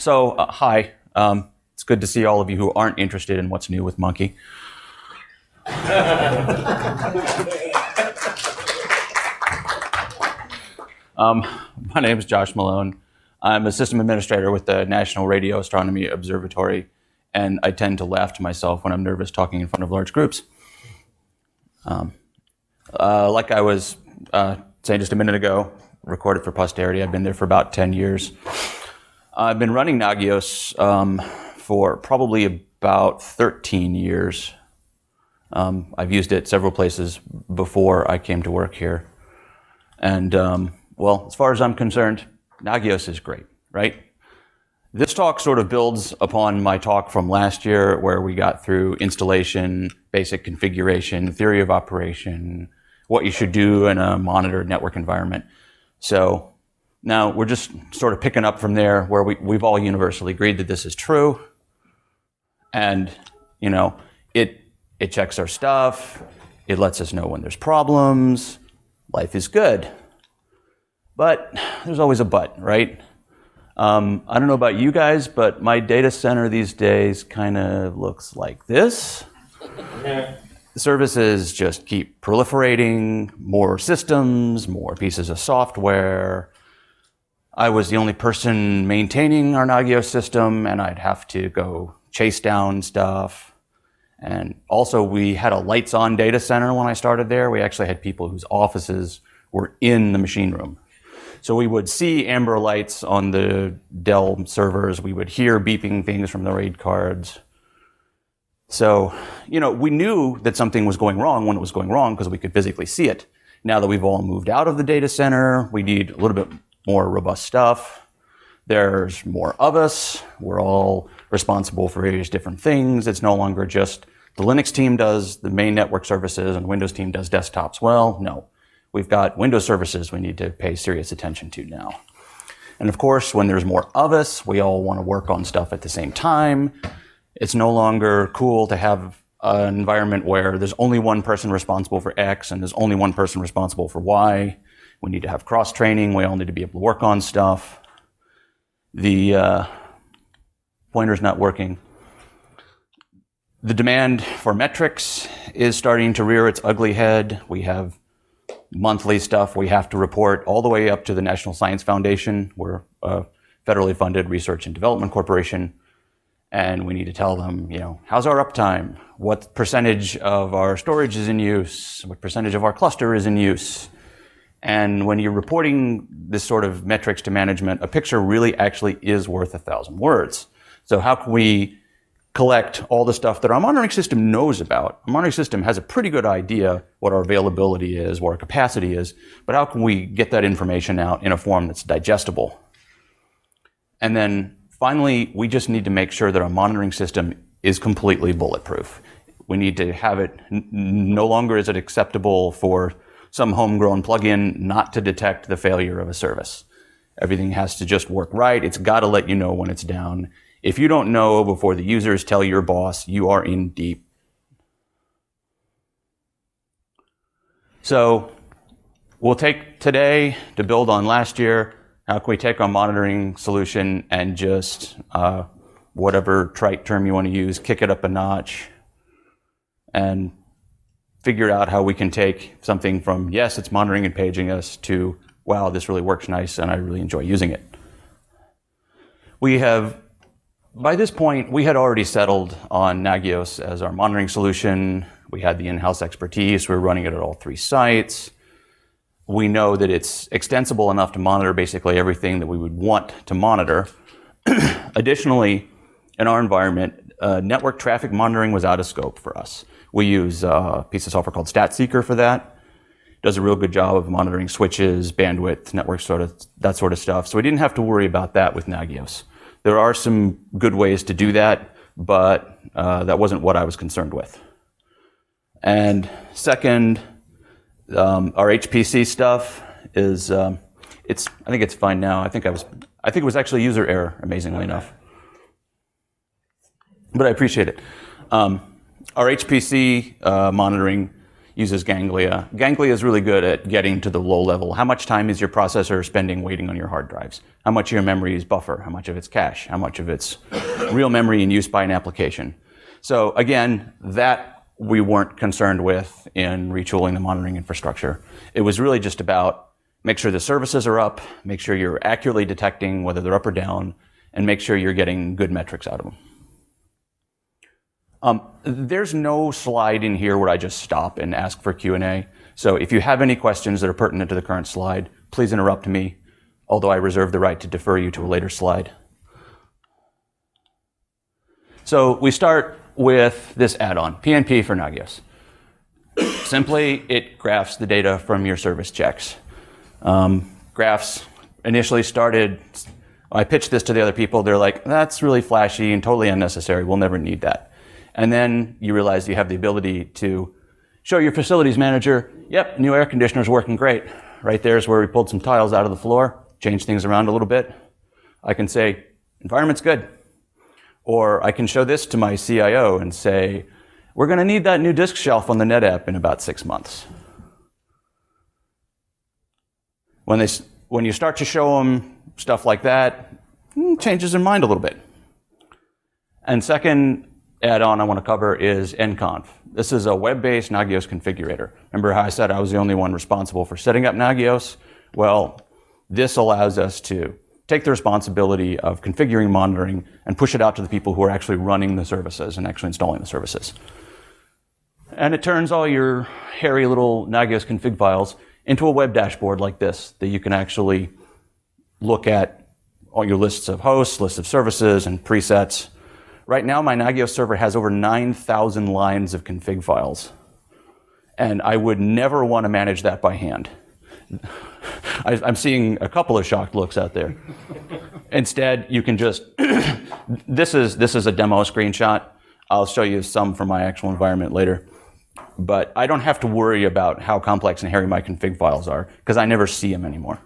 Hi. It's good to see all of you who aren't interested in what's new with Monkey. My name is Josh Malone. I'm a system administrator with the National Radio Astronomy Observatory, and I tend to laugh to myself when I'm nervous talking in front of large groups. Like I was saying just a minute ago, recorded for posterity, I've been there for about 10 years. I've been running Nagios for probably about 13 years. I've used it several places before I came to work here. And, well, as far as I'm concerned, Nagios is great, right? This talk sort of builds upon my talk from last year where we got through installation, basic configuration, theory of operation, what you should do in a monitored network environment. So now we're just sort of picking up from there where we've all universally agreed that this is true. And, you know, it checks our stuff. It lets us know when there's problems. Life is good. But there's always a but, right? I don't know about you guys, but my data center these days kind of looks like this. The services just keep proliferating, more systems, more pieces of software. I was the only person maintaining our Nagios system, and I'd have to go chase down stuff. And also, we had a lights-on data center when I started there. We actually had people whose offices were in the machine room. So we would see amber lights on the Dell servers. We would hear beeping things from the RAID cards. So, you know, we knew that something was going wrong when it was going wrong because we could physically see it. Now that we've all moved out of the data center, we need a little bit more robust stuff. There's more of us. We're all responsible for various different things. It's no longer just the Linux team does the main network services and the Windows team does desktops. Well, no. We've got Windows services we need to pay serious attention to now. And of course, when there's more of us, we all want to work on stuff at the same time. It's no longer cool to have an environment where there's only one person responsible for X and there's only one person responsible for Y. We need to have cross-training. We all need to be able to work on stuff. The pointer's not working. The demand for metrics is starting to rear its ugly head. We have monthly stuff we have to report all the way up to the National Science Foundation. We're a federally funded research and development corporation. And we need to tell them, you know, how's our uptime? What percentage of our storage is in use? What percentage of our cluster is in use? And when you're reporting this sort of metrics to management, a picture really actually is worth 1,000 words. So how can we collect all the stuff that our monitoring system knows about? Our monitoring system has a pretty good idea what our availability is, what our capacity is, but how can we get that information out in a form that's digestible? And then finally, we just need to make sure that our monitoring system is completely bulletproof. We need to have it, no longer is it acceptable for some homegrown plugin not to detect the failure of a service. Everything has to just work right. It's got to let you know when it's down. If you don't know before the users tell your boss, you are in deep. So we'll take today to build on last year. How can we take our monitoring solution and just, whatever trite term you want to use, kick it up a notch and figure out how we can take something from, yes, it's monitoring and paging us, to, wow, this really works nice and I really enjoy using it. By this point, we had already settled on Nagios as our monitoring solution. We had the in-house expertise. We were running it at all 3 sites. We know that it's extensible enough to monitor basically everything that we would want to monitor. Additionally, in our environment, network traffic monitoring was out of scope for us. We use a piece of software called StatSeeker for that. It does a real good job of monitoring switches, bandwidth, network that sort of stuff. So we didn't have to worry about that with Nagios. There are some good ways to do that, but that wasn't what I was concerned with. And second, our HPC stuff is, I think it's fine now. I think it was actually user error, amazingly enough. But I appreciate it. Our HPC monitoring uses Ganglia. Ganglia is really good at getting to the low level. How much time is your processor spending waiting on your hard drives? How much of your memory is buffer? How much of it's cache? How much of it's real memory in use by an application? So again, that we weren't concerned with in retooling the monitoring infrastructure. It was really just about make sure the services are up, make sure you're accurately detecting whether they're up or down, and make sure you're getting good metrics out of them. There's no slide in here where I just stop and ask for Q&A. So if you have any questions that are pertinent to the current slide, please interrupt me, although I reserve the right to defer you to a later slide. So we start with this add-on, PNP4Nagios. Simply, it graphs the data from your service checks. Graphs initially started, I pitched this to the other people, they're like, that's really flashy and totally unnecessary, we'll never need that. And then you realize you have the ability to show your facilities manager, yep, new air conditioner's working great. Right there's where we pulled some tiles out of the floor, changed things around a little bit. I can say, environment's good. Or I can show this to my CIO and say, we're going to need that new disk shelf on the NetApp in about 6 months. When you start to show them stuff like that, changes their mind a little bit. And second add-on I want to cover is Nconf. This is a web-based Nagios configurator. Remember how I said I was the only one responsible for setting up Nagios? Well, this allows us to take the responsibility of configuring monitoring and push it out to the people who are actually running the services and actually installing the services. And it turns all your hairy little Nagios config files into a web dashboard like this that you can actually look at all your lists of hosts, lists of services, and presets. Right now, my Nagios server has over 9,000 lines of config files. And I would never want to manage that by hand. I'm seeing a couple of shocked looks out there. Instead, you can just, this is a demo screenshot. I'll show you some from my actual environment later. But I don't have to worry about how complex and hairy my config files are, because I never see them anymore.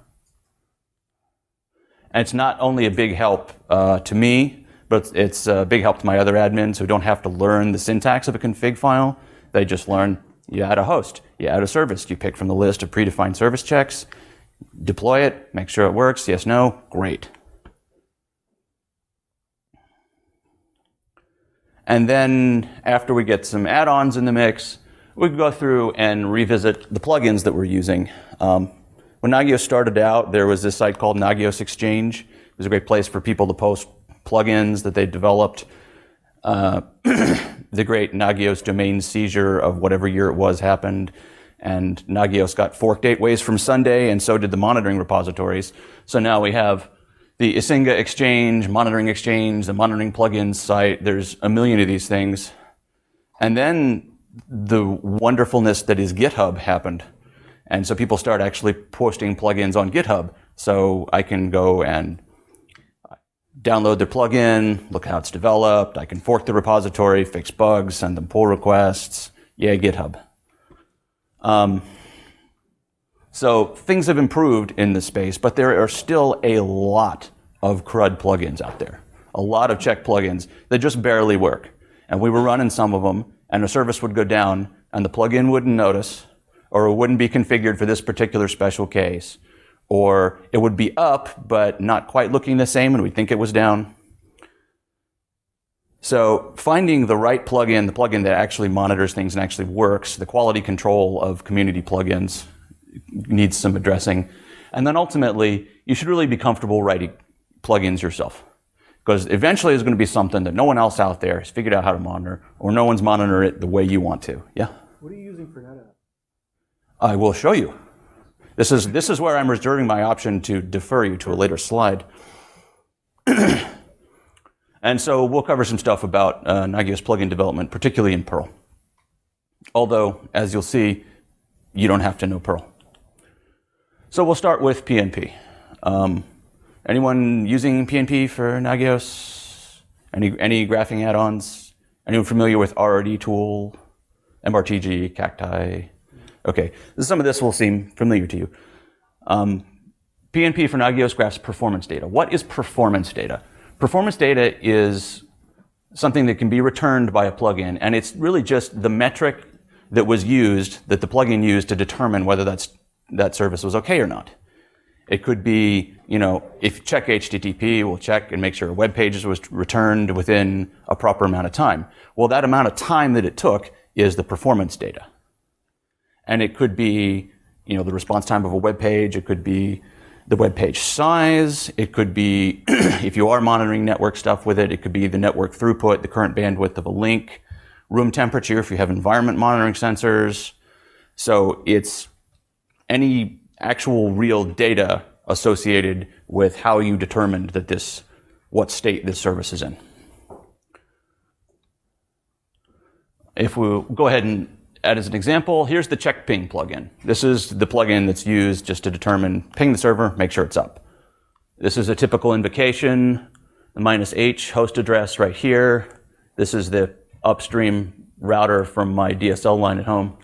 And it's not only a big help to me, but it's a big help to my other admins who don't have to learn the syntax of a config file. They just learn, you add a host, you add a service, you pick from the list of predefined service checks, deploy it, make sure it works, yes, no, great. And then after we get some add-ons in the mix, we can go through and revisit the plugins that we're using. When Nagios started out, there was this site called Nagios Exchange. It was a great place for people to post plugins that they developed. The great Nagios domain seizure of whatever year it was happened, and Nagios got forked 8 ways from Sunday, and so did the monitoring repositories. So now we have the Isinga Exchange, Monitoring Exchange, the Monitoring Plugins site. There's a million of these things. And then the wonderfulness that is GitHub happened. And so people start actually posting plugins on GitHub. So I can go and download their plugin, look how it's developed. I can fork the repository, fix bugs, send them pull requests. Yeah, GitHub. So things have improved in this space, but there are still a lot of CRUD plugins out there. A lot of check plugins that just barely work. And we were running some of them, and a service would go down, and the plugin wouldn't notice, or it wouldn't be configured for this particular special case. Or it would be up, but not quite looking the same, and we'd think it was down. So finding the right plugin, the plugin that actually monitors things and actually works, the quality control of community plugins needs some addressing. And then ultimately, you should really be comfortable writing plugins yourself. Because eventually there's going to be something that no one else out there has figured out how to monitor, or no one's monitoring it the way you want to. Yeah? What are you using for NetApp? I will show you. This is where I'm reserving my option to defer you to a later slide. And so we'll cover some stuff about Nagios plugin development, particularly in Perl. Although, as you'll see, you don't have to know Perl. So we'll start with PNP. Anyone using PNP for Nagios? Any graphing add-ons? Anyone familiar with RRD tool, MRTG, Cacti? Okay, some of this will seem familiar to you. PNP4Nagios graphs performance data. What is performance data? Performance data is something that can be returned by a plugin, and it's really just the metric that was used, that the plugin used to determine whether that service was okay or not. It could be, if you check HTTP, we'll check and make sure a web page was returned within a proper amount of time. Well, that amount of time that it took is the performance data. And it could be, the response time of a web page. It could be the web page size. It could be, if you are monitoring network stuff with it, it could be the network throughput, the current bandwidth of a link, room temperature if you have environment monitoring sensors. So it's any actual real data associated with how you determined that what state this service is in. If we go ahead and add as an example, here's the check ping plugin. This is the plugin that's used just to determine, ping the server, make sure it's up. This is a typical invocation, the -H host address right here. This is the upstream router from my DSL line at home.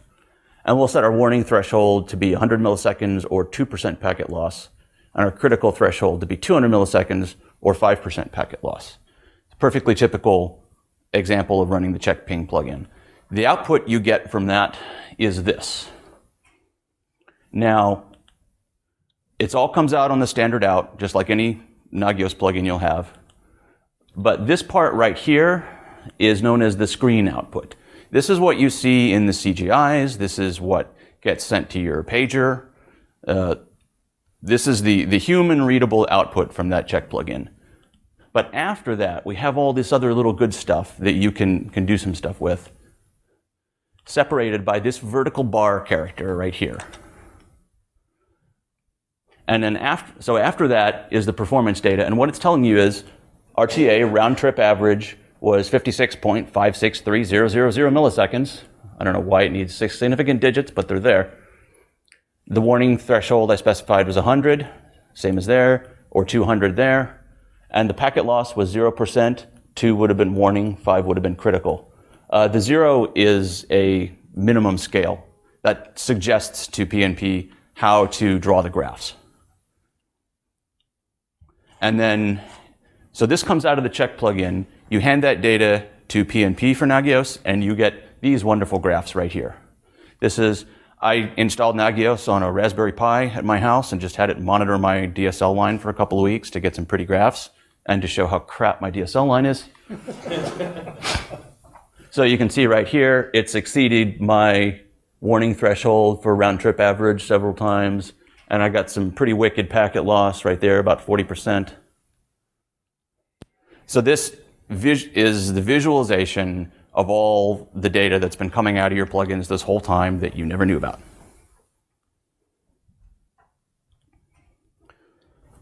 And we'll set our warning threshold to be 100 milliseconds or 2% packet loss, and our critical threshold to be 200 milliseconds or 5% packet loss. It's a perfectly typical example of running the check ping plugin. The output you get from that is this. Now, it all comes out on the standard out, just like any Nagios plugin you'll have. But this part right here is known as the screen output. This is what you see in the CGIs. This is what gets sent to your pager. This is the human readable output from that check plugin. But after that, we have all this other little good stuff that you can do some stuff with, separated by this vertical bar character right here. And then after that is the performance data. And what it's telling you is RTA, round trip average, was 56.563000 milliseconds. I don't know why it needs 6 significant digits, but they're there. The warning threshold I specified was 100, same as there, or 200 there. And the packet loss was 0%. 2 would have been warning, 5 would have been critical. The 0 is a minimum scale that suggests to PNP how to draw the graphs. And then, so this comes out of the check plugin. You hand that data to PNP4Nagios, and you get these wonderful graphs right here. I installed Nagios on a Raspberry Pi at my house and just had it monitor my DSL line for a couple of weeks to get some pretty graphs and to show how crap my DSL line is. So you can see right here, it's exceeded my warning threshold for round trip average several times, and I got some pretty wicked packet loss right there, about 40%. So this is the visualization of all the data that's been coming out of your plugins this whole time that you never knew about.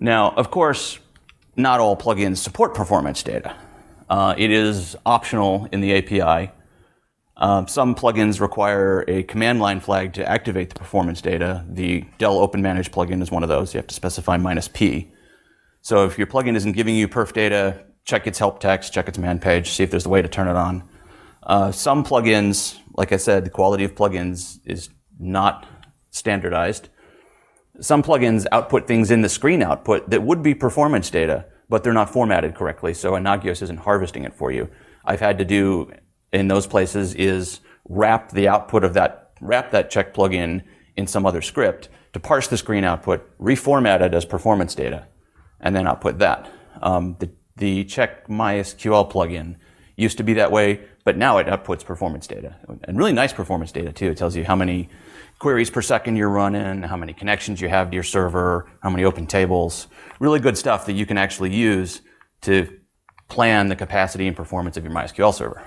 Now, of course, not all plugins support performance data. It is optional in the API. Some plugins require a command line flag to activate the performance data. The Dell Open Manage plugin is one of those. You have to specify -P. So if your plugin isn't giving you perf data, check its help text, check its man page, see if there's a way to turn it on. Some plugins, like I said, the quality of plugins is not standardized. Some plugins output things in the screen output that would be performance data, but they're not formatted correctly, so a Nagios isn't harvesting it for you. I've had to do in those places is wrap that check plugin in some other script to parse the screen output, reformat it as performance data, and then output that. The check MySQL plugin used to be that way, but now it outputs performance data, and really nice performance data too. It tells you how many queries per second you're running, how many connections you have to your server, how many open tables. Really good stuff that you can actually use to plan the capacity and performance of your MySQL server.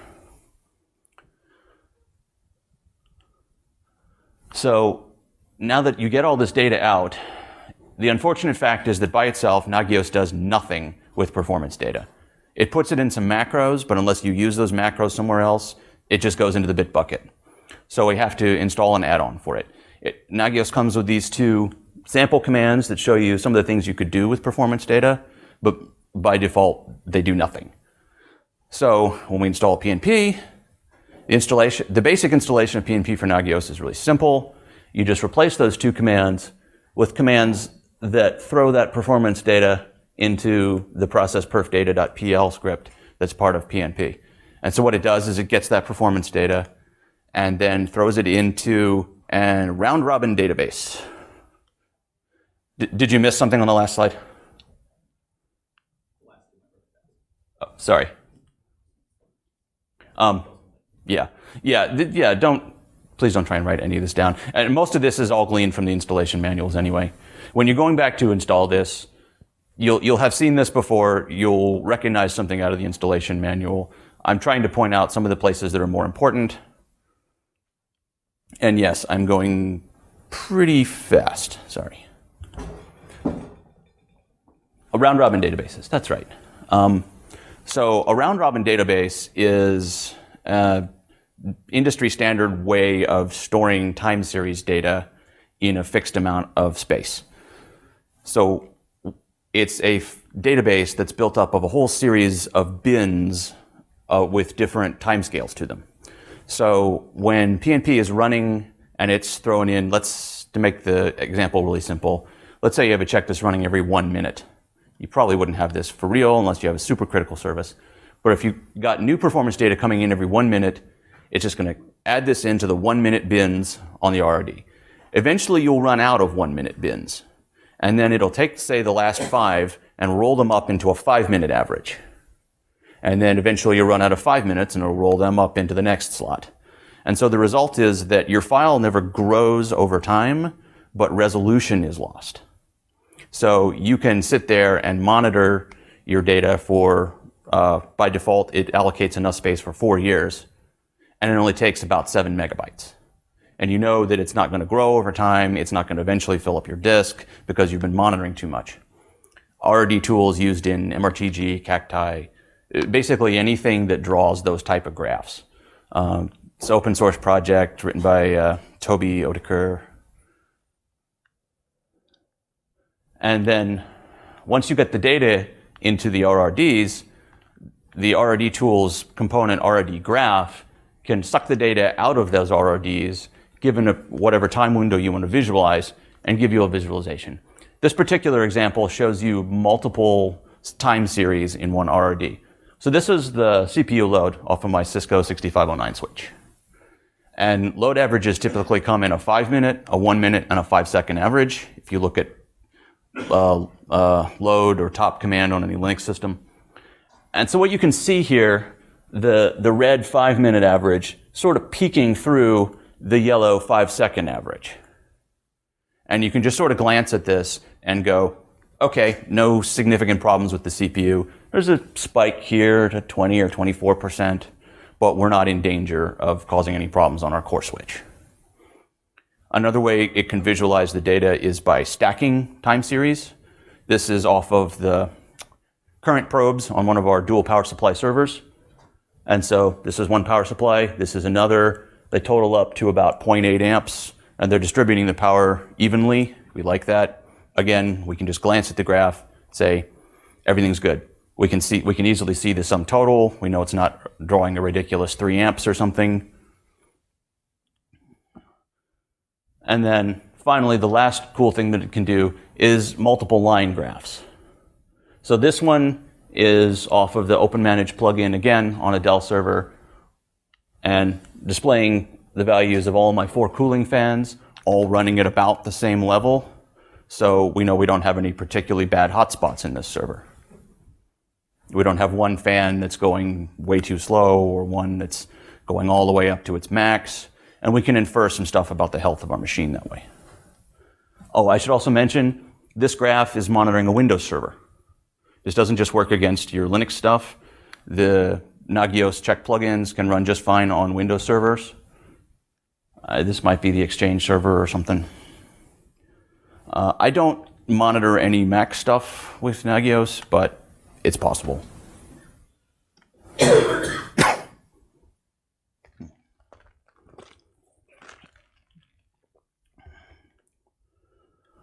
So now that you get all this data out, the unfortunate fact is that by itself, Nagios does nothing with performance data. It puts it in some macros, but unless you use those macros somewhere else, it just goes into the bit bucket. So we have to install an add-on for it. Nagios comes with these two sample commands that show you some of the things you could do with performance data, but by default, they do nothing. So when we install PNP, the basic installation of PNP4Nagios is really simple. You just replace those two commands with commands that throw that performance data into the process perfdata.pl script that's part of PNP. And so what it does is it gets that performance data and then throws it into a round-robin database. Did you miss something on the last slide? Oh, sorry. Please don't try and write any of this down. And most of this is all gleaned from the installation manuals anyway. When you're going back to install this, you'll have seen this before. You'll recognize something out of the installation manual. I'm trying to point out some of the places that are more important. And yes, I'm going pretty fast. Sorry. A round-robin databases. That's right. So a round-robin database is an industry standard way of storing time series data in a fixed amount of space. So it's a database that's built up of a whole series of bins with different timescales to them. So when PNP is running and it's thrown in, to make the example really simple, let's say you have a check that's running every 1 minute. You probably wouldn't have this for real unless you have a super critical service. But if you got new performance data coming in every 1 minute, it's just going to add this into the 1 minute bins on the RRD. Eventually you'll run out of 1 minute bins. And then it'll take, say, the last 5 and roll them up into a 5 minute average. And then eventually you'll run out of 5 minutes and it'll roll them up into the next slot. And so the result is that your file never grows over time, but resolution is lost. So you can sit there and monitor your data for, by default, it allocates enough space for 4 years, and it only takes about 7 megabytes. And you know that it's not going to grow over time, it's not going to eventually fill up your disk because you've been monitoring too much. RRD tools used in MRTG, Cacti, basically anything that draws those type of graphs. It's an open source project written by Toby Oedeker. And then once you get the data into the RRDs, the RRD tools component RRD graph can suck the data out of those RRDs, given whatever time window you want to visualize, and give you a visualization. This particular example shows you multiple time series in one RRD. So this is the CPU load off of my Cisco 6509 switch. And load averages typically come in a 5 minute, a 1 minute, and a 5 second average. If you look at load or top command on any Linux system. And so what you can see here, the red 5 minute average sort of peeking through the yellow 5 second average. And you can just sort of glance at this and go, okay, no significant problems with the CPU. There's a spike here to 20 or 24%, but we're not in danger of causing any problems on our core switch. Another way it can visualize the data is by stacking time series. This is off of the current probes on one of our dual power supply servers. And so this is one power supply, this is another. They total up to about 0.8 amps, and they're distributing the power evenly. We like that. Again, we can just glance at the graph, say, everything's good. We can easily see the sum total. We know it's not drawing a ridiculous 3 amps or something. And then finally, the last cool thing that it can do is multiple line graphs. So this one is off of the OpenManage plugin, again, on a Dell server, and displaying the values of all my 4 cooling fans, all running at about the same level. So we know we don't have any particularly bad hotspots in this server. We don't have one fan that's going way too slow or one that's going all the way up to its max. And we can infer some stuff about the health of our machine that way. Oh, I should also mention, this graph is monitoring a Windows server. This doesn't just work against your Linux stuff. The Nagios check plugins can run just fine on Windows servers. This might be the Exchange server or something. I don't monitor any Mac stuff with Nagios, but it's possible.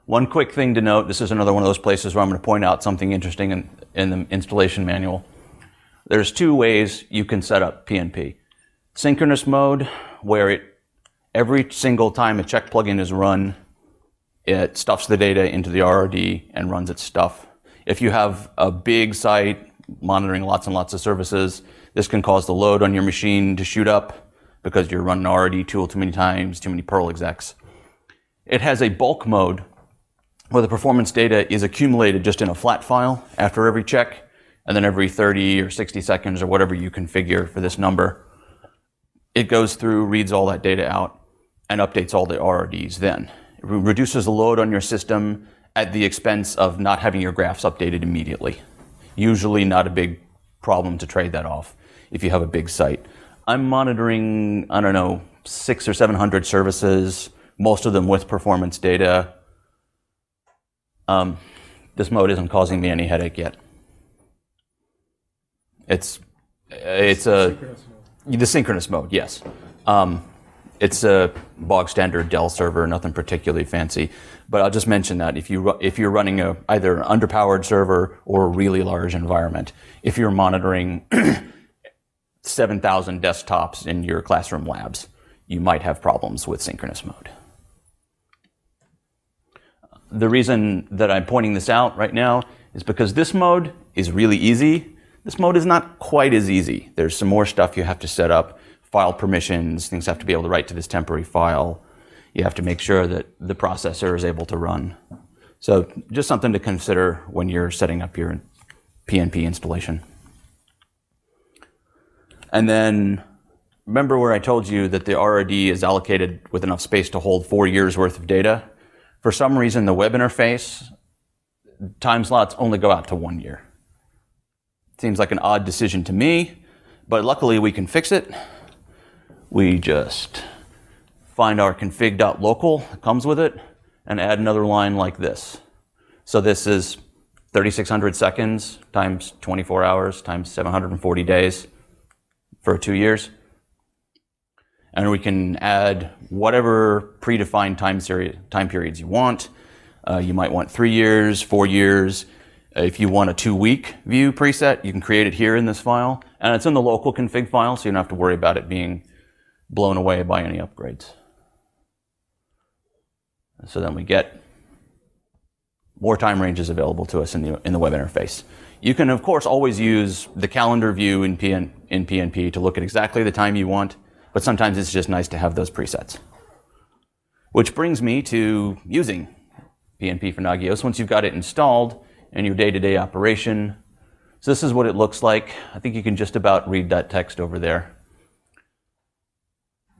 One quick thing to note, this is another one of those places where I'm going to point out something interesting in the installation manual. There's 2 ways you can set up PNP. Synchronous mode, where every single time a check plugin is run, it stuffs the data into the RRD and runs its stuff. If you have a big site monitoring lots and lots of services, this can cause the load on your machine to shoot up, because you're running an RRD tool too many times, too many Perl execs. It has a bulk mode where the performance data is accumulated just in a flat file after every check, and then every 30 or 60 seconds or whatever you configure for this number, it goes through, reads all that data out, and updates all the RRDs then. It reduces the load on your system at the expense of not having your graphs updated immediately. Usually not a big problem to trade that off if you have a big site. I'm monitoring, I don't know, 600 or 700 services, most of them with performance data. This mode isn't causing me any headache yet. It's the synchronous mode, yes. It's a bog standard Dell server, nothing particularly fancy. But I'll just mention that if you're running either an underpowered server or a really large environment, if you're monitoring 7,000 desktops in your classroom labs, you might have problems with synchronous mode. The reason that I'm pointing this out right now is because this mode is really easy. This mode is not quite as easy. There's some more stuff you have to set up, file permissions, things have to be able to write to this temporary file. You have to make sure that the processor is able to run. So just something to consider when you're setting up your PNP installation. And then remember where I told you that the RRD is allocated with enough space to hold 4 years worth of data? For some reason, the web interface time slots only go out to 1 year. Seems like an odd decision to me, but luckily we can fix it. We just find our config.local that comes with it and add another line like this. So this is 3,600 seconds times 24 hours times 740 days for 2 years. And we can add whatever predefined time periods you want. You might want 3 years, 4 years. If you want a 2-week view preset, you can create it here in this file. And it's in the local config file, so you don't have to worry about it being blown away by any upgrades. So then we get more time ranges available to us in the web interface. You can, of course, always use the calendar view in PNP to look at exactly the time you want, but sometimes it's just nice to have those presets. Which brings me to using PNP4Nagios once you've got it installed in your day-to-day operation. So this is what it looks like. I think you can just about read that text over there.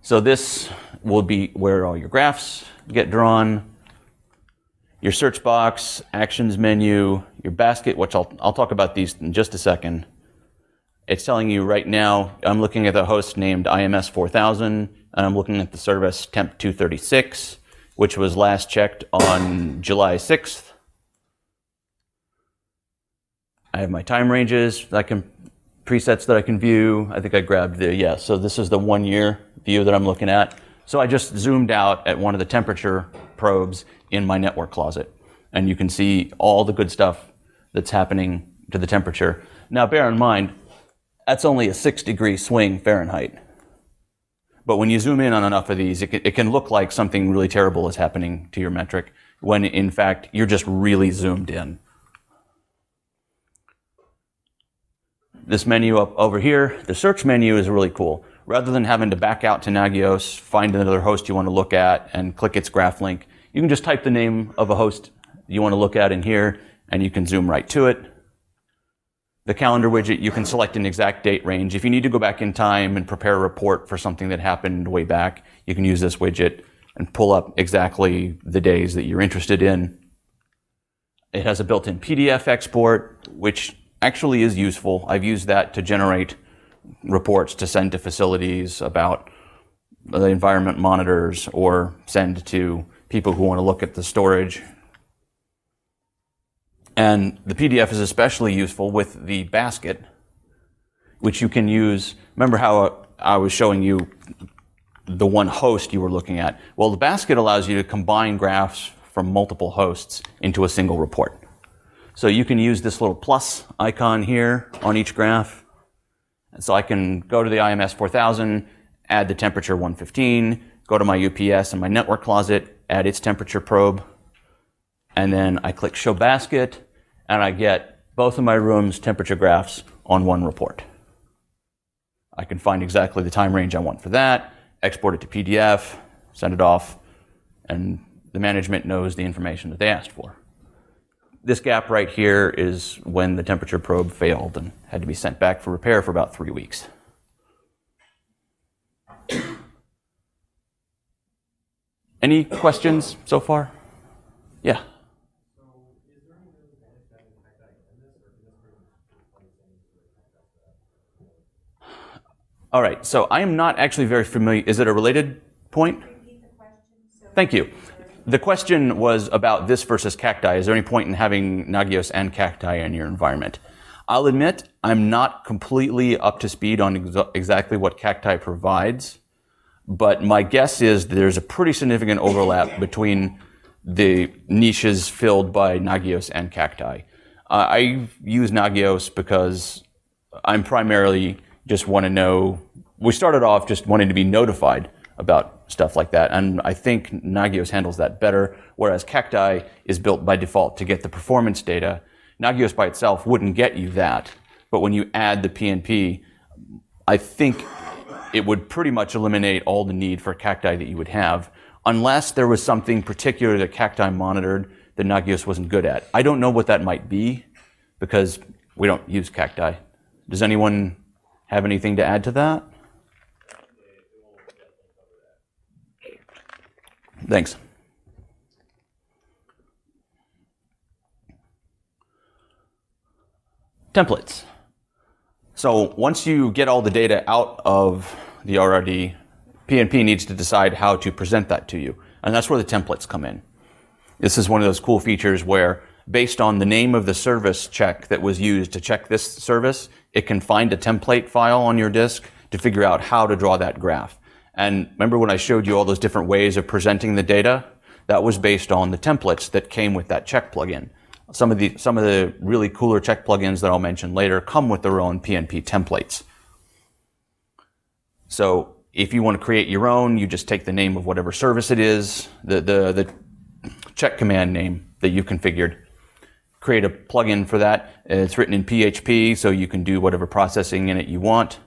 So this will be where all your graphs get drawn, your search box, actions menu, your basket, which I'll talk about these in just a second. It's telling you right now, I'm looking at the host named IMS4000, and I'm looking at the service temp236, which was last checked on July 6th. I have my time ranges presets that I can view. I think I grabbed so this is the 1 year view that I'm looking at. So I just zoomed out at one of the temperature probes in my network closet. And you can see all the good stuff that's happening to the temperature. Now bear in mind, that's only a 6-degree swing Fahrenheit. But when you zoom in on enough of these, it can look like something really terrible is happening to your metric, when in fact you're just really zoomed in. This menu up over here, the search menu is really cool. Rather than having to back out to Nagios, find another host you want to look at, and click its graph link, you can just type the name of a host you want to look at in here, and you can zoom right to it. The calendar widget, you can select an exact date range. If you need to go back in time and prepare a report for something that happened way back, you can use this widget and pull up exactly the days that you're interested in. It has a built-in PDF export, which actually is useful. I've used that to generate reports to send to facilities about the environment monitors or send to people who want to look at the storage. And the PDF is especially useful with the basket, which you can use. Remember how I was showing you the one host you were looking at? Well, the basket allows you to combine graphs from multiple hosts into a single report. So you can use this little plus icon here on each graph. And so I can go to the IMS4000, add the temperature 115, go to my UPS and my network closet, add its temperature probe, and then I click Show Basket, and I get both of my rooms' temperature graphs on one report. I can find exactly the time range I want for that, export it to PDF, send it off, and the management knows the information that they asked for. This gap right here is when the temperature probe failed and had to be sent back for repair for about 3 weeks. Any questions so far? Yeah. All right, so I am not actually very familiar. Is it a related point? Thank you. The question was about this versus cacti. Is there any point in having Nagios and cacti in your environment? I'll admit I'm not completely up to speed on exactly what cacti provides, but my guess is there's a pretty significant overlap between the niches filled by Nagios and cacti. I use Nagios because I'm primarily just want to know, we started off just wanting to be notified about stuff like that, and I think Nagios handles that better, whereas cacti is built by default to get the performance data. Nagios by itself wouldn't get you that, but when you add the PNP, I think it would pretty much eliminate all the need for cacti that you would have, unless there was something particular that cacti monitored that Nagios wasn't good at. I don't know what that might be, because we don't use cacti. Does anyone have anything to add to that? Thanks. Templates. So once you get all the data out of the RRD, PNP needs to decide how to present that to you. And that's where the templates come in. This is one of those cool features where, based on the name of the service check that was used to check this service, it can find a template file on your disk to figure out how to draw that graph. And remember when I showed you all those different ways of presenting the data? That was based on the templates that came with that check plugin. Some of the really cooler check plugins that I'll mention later come with their own PNP templates. So if you want to create your own, you just take the name of whatever service it is, the check command name that you configured, create a plugin for that. It's written in PHP, so you can do whatever processing in it you want.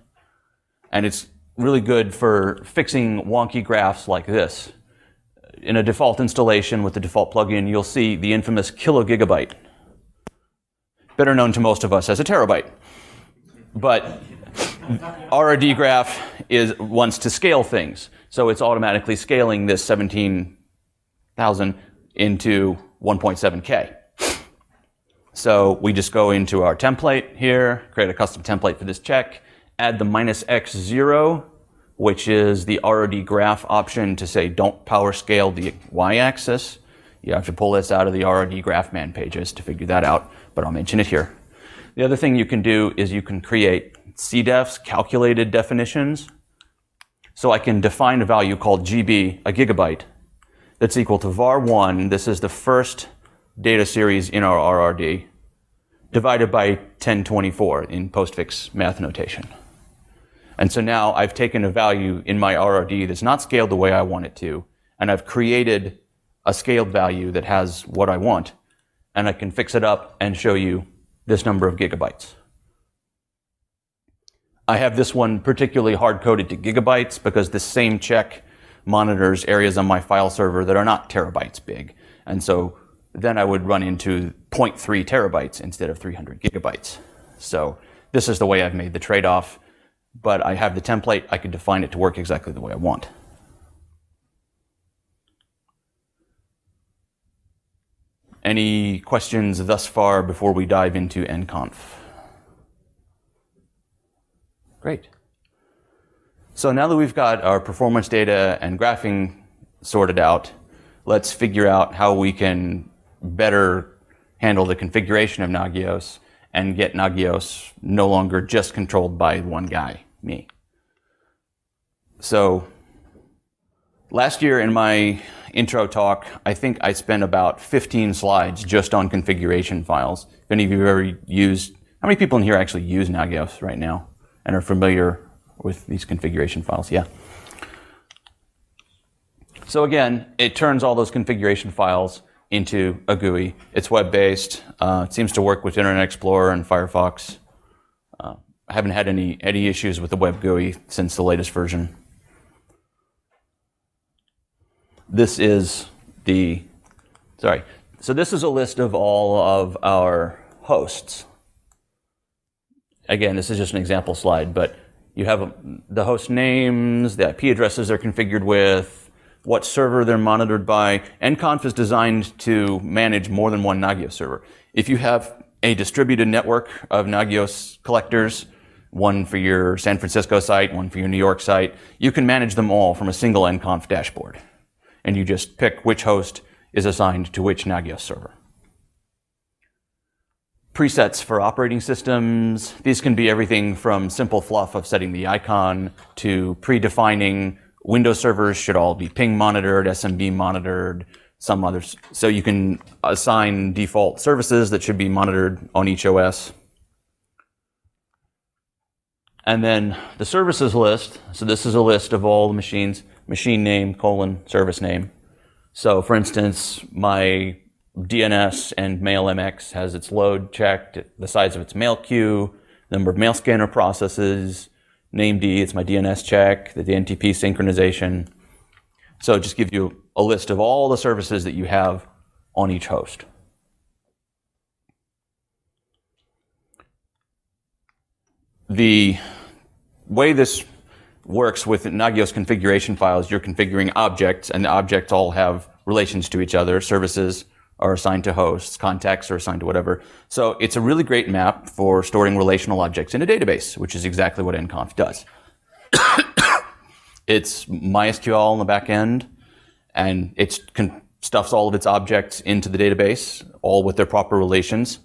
And it's really good for fixing wonky graphs like this. In a default installation with the default plugin, you'll see the infamous kilogigabyte, better known to most of us as a terabyte. But RRD graph wants to scale things, so it's automatically scaling this 17,000 into 1.7K. So we just go into our template here, create a custom template for this check, add the -x0, which is the RRD graph option to say don't power scale the y-axis. You have to pull this out of the RRD graph man pages to figure that out, but I'll mention it here. The other thing you can do is you can create CDEFs, calculated definitions. So I can define a value called GB, a gigabyte, that's equal to var1, this is the first data series in our RRD, divided by 1024 in postfix math notation. And so now I've taken a value in my RRD that's not scaled the way I want it to, and I've created a scaled value that has what I want, and I can fix it up and show you this number of gigabytes. I have this one particularly hard-coded to gigabytes because this same check monitors areas on my file server that are not terabytes big. And so then I would run into 0.3 terabytes instead of 300 gigabytes. So this is the way I've made the trade-off, but I have the template. I can define it to work exactly the way I want. Any questions thus far before we dive into Nconf? Great. So now that we've got our performance data and graphing sorted out, let's figure out how we can better handle the configuration of Nagios and get Nagios no longer just controlled by one guy, me. So last year in my intro talk, I think I spent about 15 slides just on configuration files. If any of you have ever used, how many people in here actually use Nagios right now and are familiar with these configuration files? Yeah. So again, it turns all those configuration files into a GUI. It's web-based. It seems to work with Internet Explorer and Firefox. I haven't had any issues with the web GUI since the latest version. This is so this is a list of all of our hosts. Again, this is just an example slide, but you have the host names, the IP addresses they're configured with, what server they're monitored by. Nconf is designed to manage more than one Nagios server. If you have a distributed network of Nagios collectors, one for your San Francisco site, one for your New York site, you can manage them all from a single Nconf dashboard. And you just pick which host is assigned to which Nagios server. Presets for operating systems. These can be everything from simple fluff of setting the icon to predefining Windows servers should all be ping monitored, SMB monitored, some others. So you can assign default services that should be monitored on each OS. And then the services list. So this is a list of all the machines, machine name, service name. So for instance, my DNS and mail MX has its load checked, the size of its mail queue, number of mail scanner processes, named it's my DNS check, the NTP synchronization. So it just gives you a list of all the services that you have on each host. The way this works with Nagios configuration files, you're configuring objects, and the objects all have relations to each other. Services are assigned to hosts, contacts are assigned to whatever. So it's a really great map for storing relational objects in a database, which is exactly what Nconf does. It's MySQL on the back end, and it stuffs all of its objects into the database, all with their proper relations.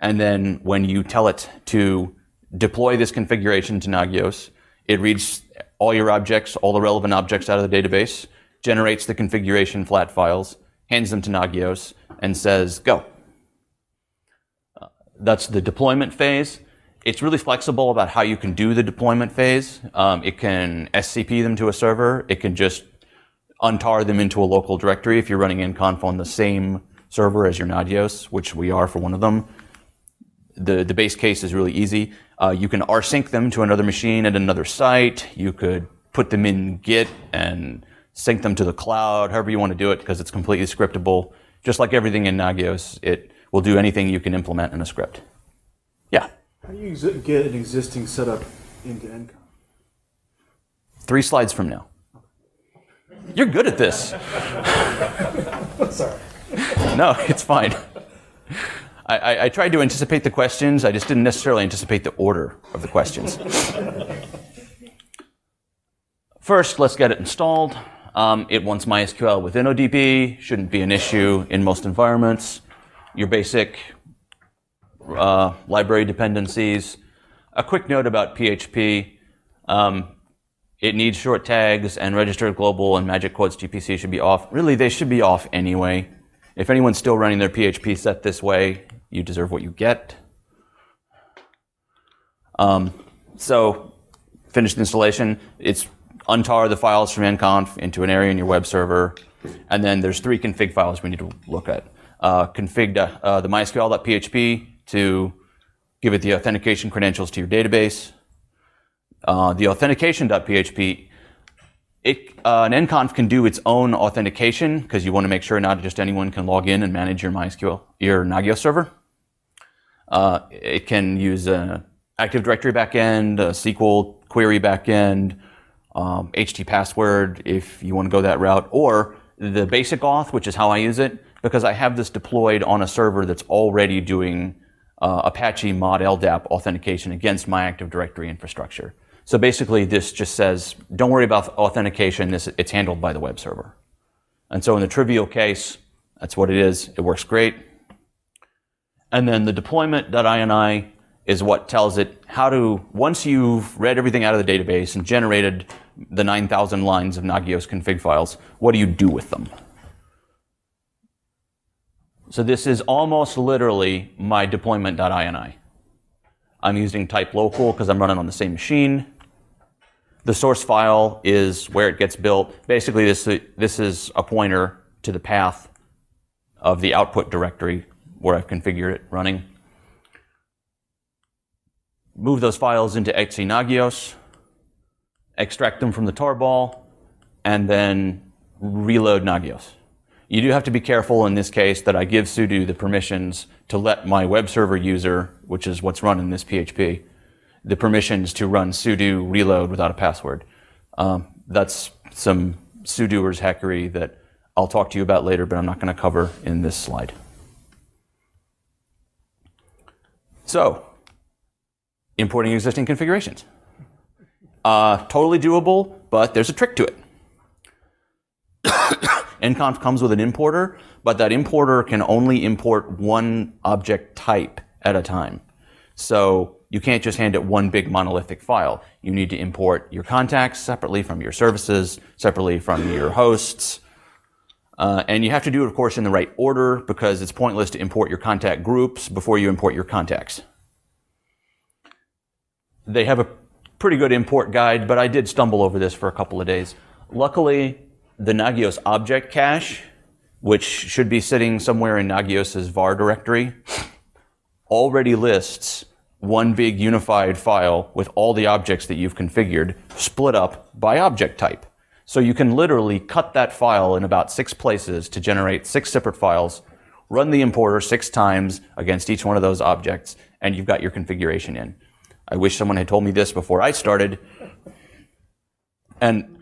And then when you tell it to deploy this configuration to Nagios, it reads all your objects, all the relevant objects out of the database, generates the configuration flat files, hands them to Nagios, and says, go. That's the deployment phase. It's really flexible about how you can do the deployment phase. It can SCP them to a server. It can just untar them into a local directory if you're running Nconf on the same server as your Nagios, which we are for one of them. The base case is really easy. You can rsync them to another machine at another site. You could put them in Git and sync them to the cloud, however you want to do it, because it's completely scriptable. Just like everything in Nagios, it will do anything you can implement in a script. Yeah? How do you get an existing setup into Nconf? 3 slides from now. You're good at this. Sorry. No, it's fine. I tried to anticipate the questions. I just didn't necessarily anticipate the order of the questions. First, let's get it installed. It wants MySQL within ODB. Shouldn't be an issue in most environments. Your basic library dependencies. A quick note about PHP. It needs short tags, and registered global and magic quotes GPC should be off. Really, they should be off anyway. If anyone's still running their PHP set this way, you deserve what you get. So, finished installation. It's untar the files from Nconf into an area in your web server. And then there's 3 config files we need to look at. Config the mysql.php to give it the authentication credentials to your database. The authentication.php, an Nconf can do its own authentication because you want to make sure not just anyone can log in and manage your your Nagios server. It can use an Active Directory backend, a SQL query backend, HTPassword if you want to go that route, or the basic auth, which is how I use it, because I have this deployed on a server that's already doing Apache mod LDAP authentication against my Active Directory infrastructure. So basically, this just says, don't worry about authentication. It's handled by the web server. And so in the trivial case, that's what it is. It works great. And then the deployment.ini is what tells it how to, once you've read everything out of the database and generated the 9,000 lines of Nagios config files, what do you do with them? So this is almost literally my deployment.ini. I'm using type local because I'm running on the same machine. The source file is where it gets built. Basically, this is a pointer to the path of the output directory where I've configured it running. move those files into Nagios, extract them from the tarball, and then reload Nagios. You do have to be careful in this case that I give sudo the permissions to let my web server user, which is what's run in this PHP, the permissions to run sudo reload without a password. That's some sudoers hackery that I'll talk to you about later, but I'm not going to cover in this slide. So, importing existing configurations. Totally doable, but there's a trick to it. Nconf comes with an importer, but that importer can only import one object type at a time. So you can't just hand it one big monolithic file. You need to import your contacts separately from your services, separately from your hosts. And you have to do it, of course, in the right order because it's pointless to import your contact groups before you import your contacts. They have a pretty good import guide, but I did stumble over this for a couple of days. Luckily, the Nagios object cache, which should be sitting somewhere in Nagios' var directory, already lists one big unified file with all the objects that you've configured split up by object type. So you can literally cut that file in about 6 places to generate 6 separate files, run the importer 6 times against each one of those objects, and you've got your configuration in. I wish someone had told me this before I started. And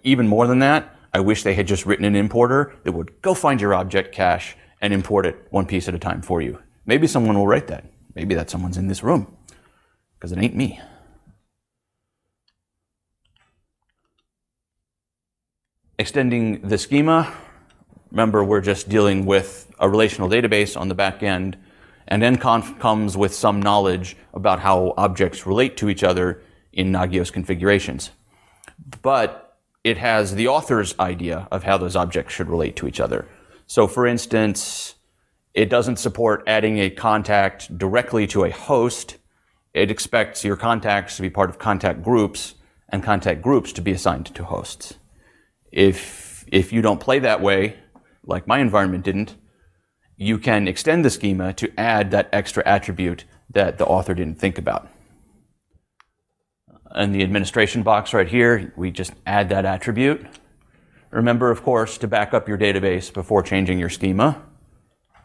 even more than that, I wish they had just written an importer that would go find your object cache and import it one piece at a time for you. Maybe someone will write that. Maybe that someone's in this room, because it ain't me. Extending the schema. Remember, we're just dealing with a relational database on the back end, and Nconf comes with some knowledge about how objects relate to each other in Nagios configurations. But it has the author's idea of how those objects should relate to each other. So for instance, it doesn't support adding a contact directly to a host. It expects your contacts to be part of contact groups and contact groups to be assigned to hosts. If you don't play that way, like my environment didn't, you can extend the schema to add that extra attribute that the author didn't think about. In the administration box right here, we just add that attribute. Remember, of course, to back up your database before changing your schema.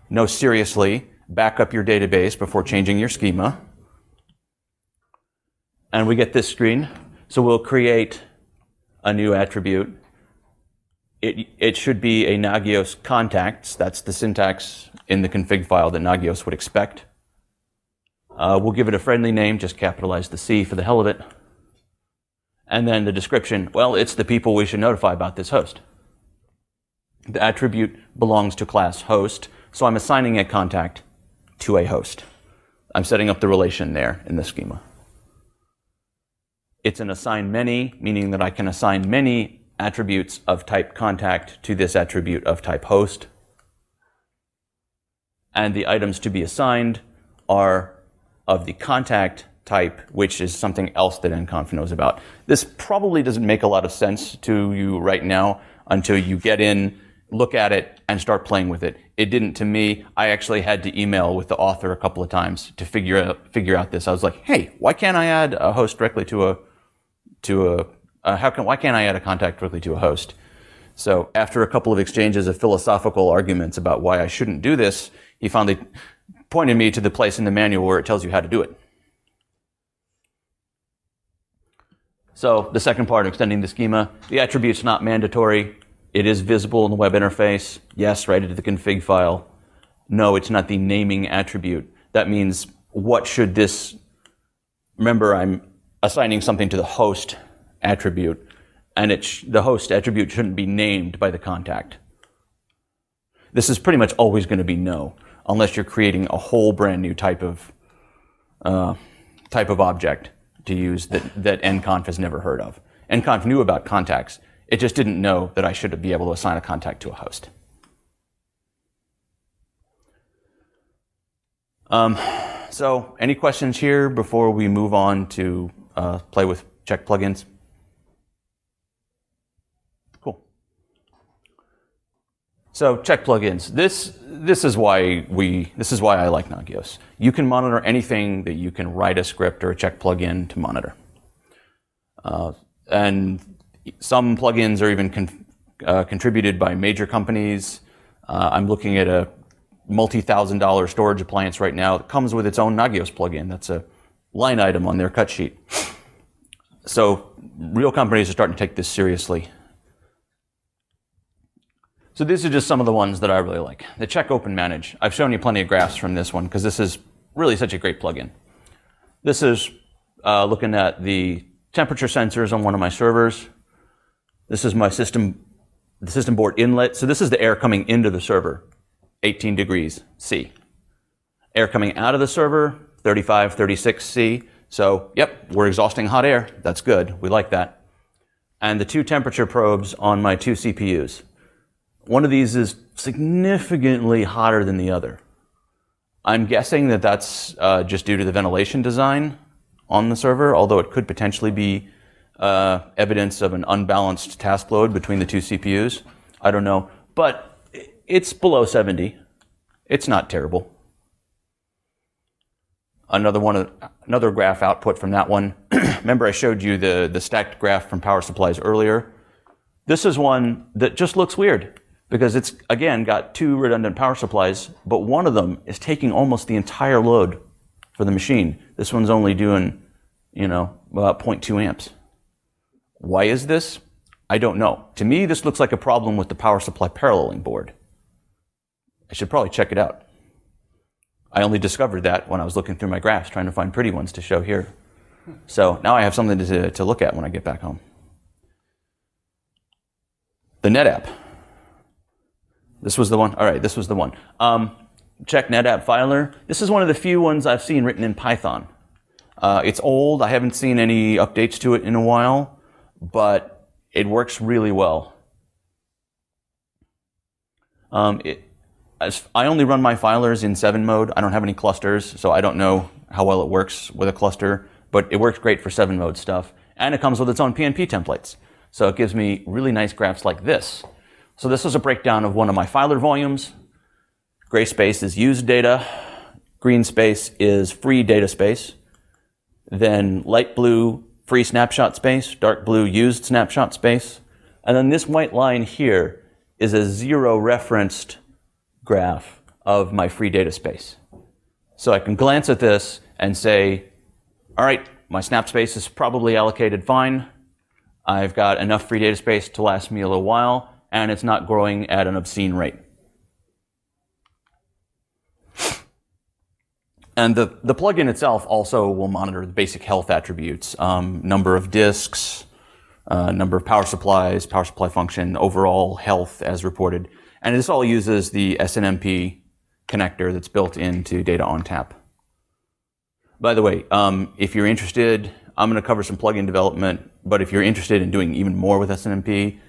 No, seriously, back up your database before changing your schema. And we get this screen. So we'll create a new attribute. It should be a Nagios contacts. That's the syntax in the config file that Nagios would expect. We'll give it a friendly name, just capitalize the C for the hell of it. And then the description, well, it's the people we should notify about this host. The attribute belongs to class host, so I'm assigning a contact to a host. I'm setting up the relation there in the schema. It's an assign many, meaning that I can assign many attributes of type contact to this attribute of type host. And the items to be assigned are of the contact type, which is something else that Nconf knows about. This probably doesn't make a lot of sense to you right now until you get in, look at it, and start playing with it. It didn't to me. I actually had to email with the author a couple of times to figure out this. I was like, hey, why can't I add a host directly why can't I add a contact directly to a host? So after a couple of exchanges of philosophical arguments about why I shouldn't do this, he finally pointed me to the place in the manual where it tells you how to do it. So the second part, extending the schema, the attribute's not mandatory. It is visible in the web interface. Yes, write it to the config file. No, it's not the naming attribute. That means what should this, remember I'm assigning something to the host attribute, and the host attribute shouldn't be named by the contact. This is pretty much always going to be no, unless you're creating a whole brand new type of object to use that Nconf has never heard of. Nconf knew about contacts. It just didn't know that I should be able to assign a contact to a host. So any questions here before we move on to play with check plugins? Cool. So check plugins. This is why I like Nagios. You can monitor anything that you can write a script or a check plugin to monitor. And some plugins are even contributed by major companies. I'm looking at a multi-$1,000 storage appliance right now that comes with its own Nagios plugin. That's a line item on their cut sheet. So real companies are starting to take this seriously. So these are just some of the ones that I really like. The check open manage. I've shown you plenty of graphs from this one because this is really such a great plugin. This is looking at the temperature sensors on one of my servers. This is my the system board inlet. So this is the air coming into the server, 18 degrees C. Air coming out of the server, 35, 36 C. So, yep, we're exhausting hot air. That's good. We like that. And the two temperature probes on my two CPUs. One of these is significantly hotter than the other. I'm guessing that that's just due to the ventilation design on the server, although it could potentially be evidence of an unbalanced task load between the two CPUs. I don't know. But it's below 70. It's not terrible. Another graph output from that one. Remember I showed you the stacked graph from power supplies earlier? This is one that just looks weird because it's, again, got two redundant power supplies, but one of them is taking almost the entire load for the machine. This one's only doing, about 0.2 amps. Why is this? I don't know. To me, this looks like a problem with the power supply paralleling board. I should probably check it out. I only discovered that when I was looking through my graphs, trying to find pretty ones to show here. So now I have something to look at when I get back home. The NetApp. This was the one. All right, this was the one. Check NetApp filer. This is one of the few ones I've seen written in Python. It's old. I haven't seen any updates to it in a while, but it works really well. I only run my filers in 7 mode. I don't have any clusters, so I don't know how well it works with a cluster, but it works great for 7 mode stuff. And it comes with its own PNP templates. So it gives me really nice graphs like this. So this is a breakdown of one of my filer volumes. Gray space is used data. Green space is free data space. Then light blue, free snapshot space. Dark blue, used snapshot space. And then this white line here is a 0 referenced graph of my free data space. So I can glance at this and say, all right, my snap space is probably allocated fine. I've got enough free data space to last me a little while, and it's not growing at an obscene rate. And the plugin itself also will monitor the basic health attributes, number of disks, number of power supplies, power supply function, overall health as reported. And this all uses the SNMP connector that's built into Data on Tap. By the way, if you're interested, I'm going to cover some plugin development, but if you're interested in doing even more with SNMP,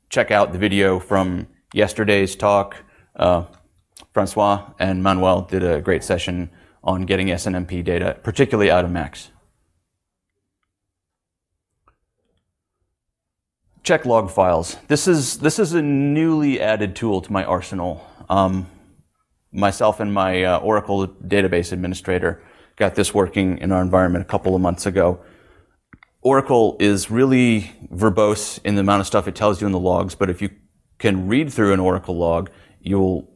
check out the video from yesterday's talk. Francois and Manuel did a great session on getting SNMP data, particularly out of Macs. Check log files. This is a newly added tool to my arsenal. Myself and my Oracle database administrator got this working in our environment a couple of months ago. Oracle is really verbose in the amount of stuff it tells you in the logs, but if you can read through an Oracle log, you'll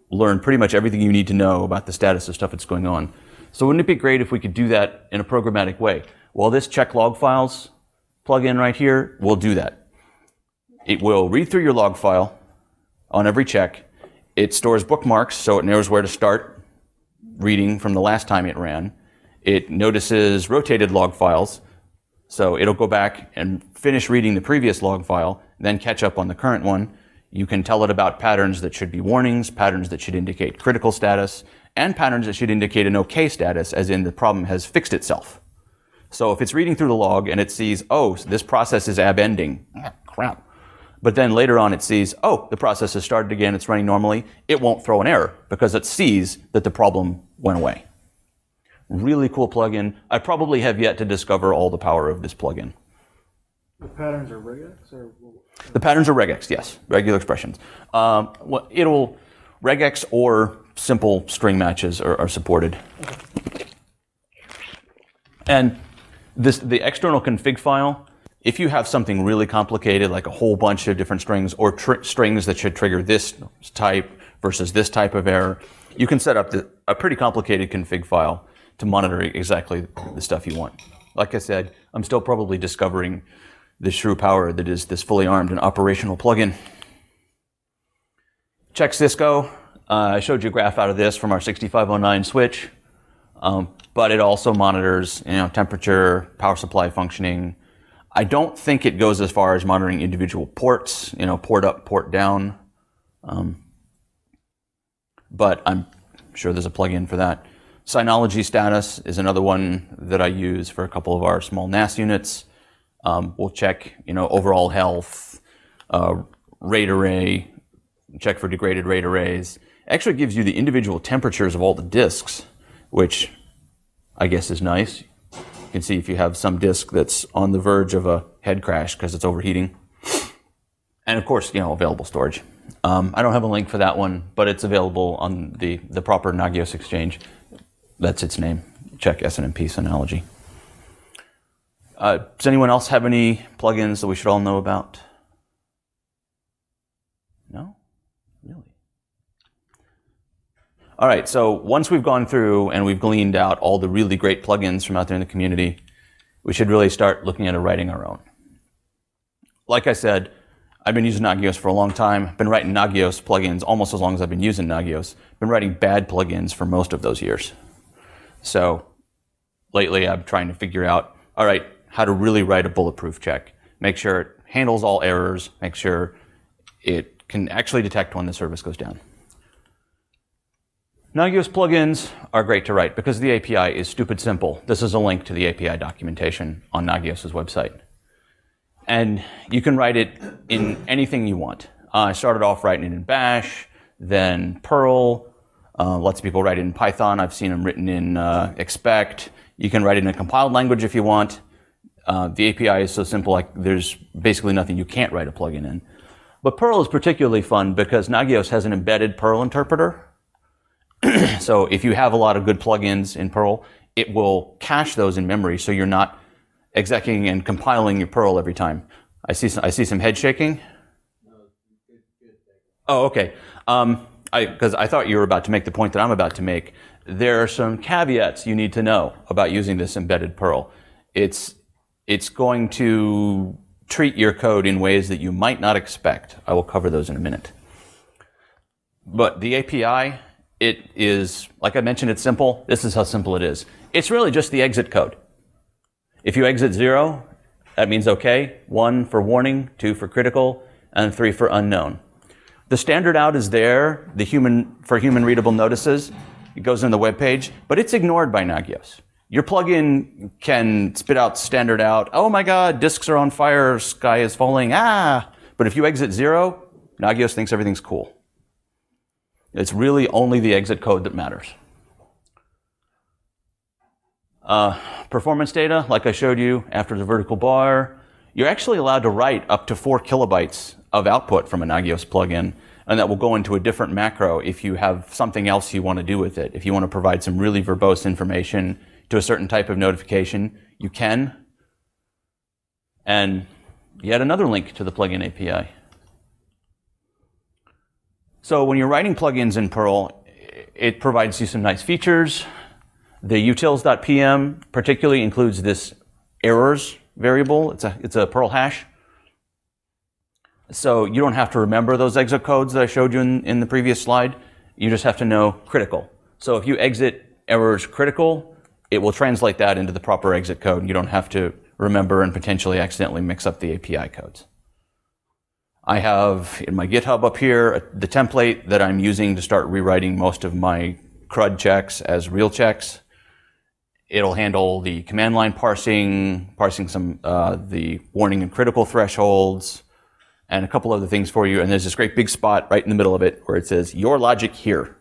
learn pretty much everything you need to know about the status of stuff that's going on. So wouldn't it be great if we could do that in a programmatic way? Well, this check log files plugin right here will do that. It will read through your log file on every check. It stores bookmarks, so it knows where to start reading from the last time it ran. It notices rotated log files, so it'll go back and finish reading the previous log file, then catch up on the current one. You can tell it about patterns that should be warnings, patterns that should indicate critical status, and patterns that should indicate an OK status, as in the problem has fixed itself. So if it's reading through the log and it sees, oh, this process is ab-ending, crap. But then later on it sees, oh, the process has started again, it's running normally, it won't throw an error because it sees that the problem went away. Really cool plugin. I probably have yet to discover all the power of this plugin. The patterns are regex or? The patterns are regex, yes, regular expressions. It'll regex or simple string matches are supported. Okay. And the external config file, if you have something really complicated, like a whole bunch of different strings or strings that should trigger this type versus this type of error, you can set up a pretty complicated config file to monitor exactly the stuff you want. Like I said, I'm still probably discovering the shrew power that is this fully armed and operational plugin. Check Cisco. I showed you a graph out of this from our 6509 switch, but it also monitors, temperature, power supply functioning. I don't think it goes as far as monitoring individual ports, port up, port down, but I'm sure there's a plugin for that. Synology status is another one that I use for a couple of our small NAS units. We'll check, overall health, RAID array, check for degraded RAID arrays. It actually gives you the individual temperatures of all the disks, which I guess is nice. You can see if you have some disk that's on the verge of a head crash because it's overheating. And of course, available storage. I don't have a link for that one, but it's available on the proper Nagios exchange. That's its name. Check SNMP Synology. Does anyone else have any plugins that we should all know about? No? Really? All right, so once we've gone through and we've gleaned out all the really great plugins from out there in the community, we should really start looking at writing our own. Like I said, I've been using Nagios for a long time. I've been writing Nagios plugins almost as long as I've been using Nagios. I've been writing bad plugins for most of those years. So lately I'm trying to figure out, all right, how to really write a bulletproof check. Make sure it handles all errors. Make sure it can actually detect when the service goes down. Nagios plugins are great to write because the API is stupid simple. This is a link to the API documentation on Nagios' website. And you can write it in anything you want. I started off writing it in Bash, then Perl. Lots of people write it in Python. I've seen them written in expect. You can write it in a compiled language if you want. The API is so simple, like there's basically nothing you can't write a plugin in. But Perl is particularly fun because Nagios has an embedded Perl interpreter. So if you have a lot of good plugins in Perl, it will cache those in memory so you're not executing and compiling your Perl every time. I see some head shaking. Oh, okay. Because I thought you were about to make the point that I'm about to make. There are some caveats you need to know about using this embedded Perl. It's going to treat your code in ways that you might not expect. I will cover those in a minute. But the API, it is, like I mentioned, it's simple. This is how simple it is. It's really just the exit code. If you exit 0, that means OK. 1 for warning, 2 for critical, and 3 for unknown. The standard out is there, for human readable notices. It goes in the web page, but it's ignored by Nagios. Your plugin can spit out standard out. Oh my God, disks are on fire, sky is falling, ah! But if you exit 0, Nagios thinks everything's cool. It's really only the exit code that matters. Performance data, like I showed you after the vertical bar, you're actually allowed to write up to 4 kilobytes of output from a Nagios plugin, and that will go into a different macro if you have something else you want to do with it. If you want to provide some really verbose information to a certain type of notification, you can. And yet another link to the plugin API. So when you're writing plugins in Perl, it provides you some nice features. The utils.pm particularly includes this errors variable. It's a Perl hash. So you don't have to remember those exit codes that I showed you in the previous slide. You just have to know critical. So if you exit errors critical, it will translate that into the proper exit code. You don't have to remember and potentially accidentally mix up the API codes. I have in my GitHub up here the template that I'm using to start rewriting most of my CRUD checks as real checks. It'll handle the command line parsing some the warning and critical thresholds, and a couple other things for you. And there's this great big spot right in the middle of it where it says your logic here.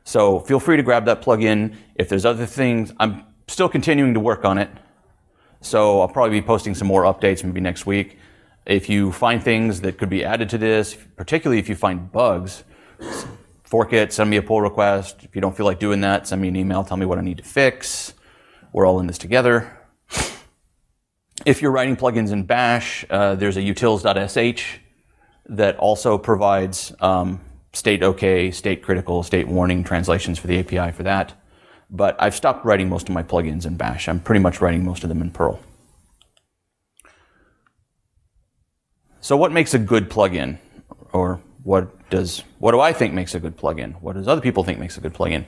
So feel free to grab that plugin. If there's other things, I'm still continuing to work on it. So I'll probably be posting some more updates maybe next week. If you find things that could be added to this, particularly if you find bugs, fork it, send me a pull request. If you don't feel like doing that, send me an email, tell me what I need to fix. We're all in this together. If you're writing plugins in Bash, there's a utils.sh that also provides state OK, state critical, state warning translations for the API for that. But I've stopped writing most of my plugins in Bash. I'm pretty much writing most of them in Perl. So what makes a good plugin? Or what do I think makes a good plugin? What does other people think makes a good plugin?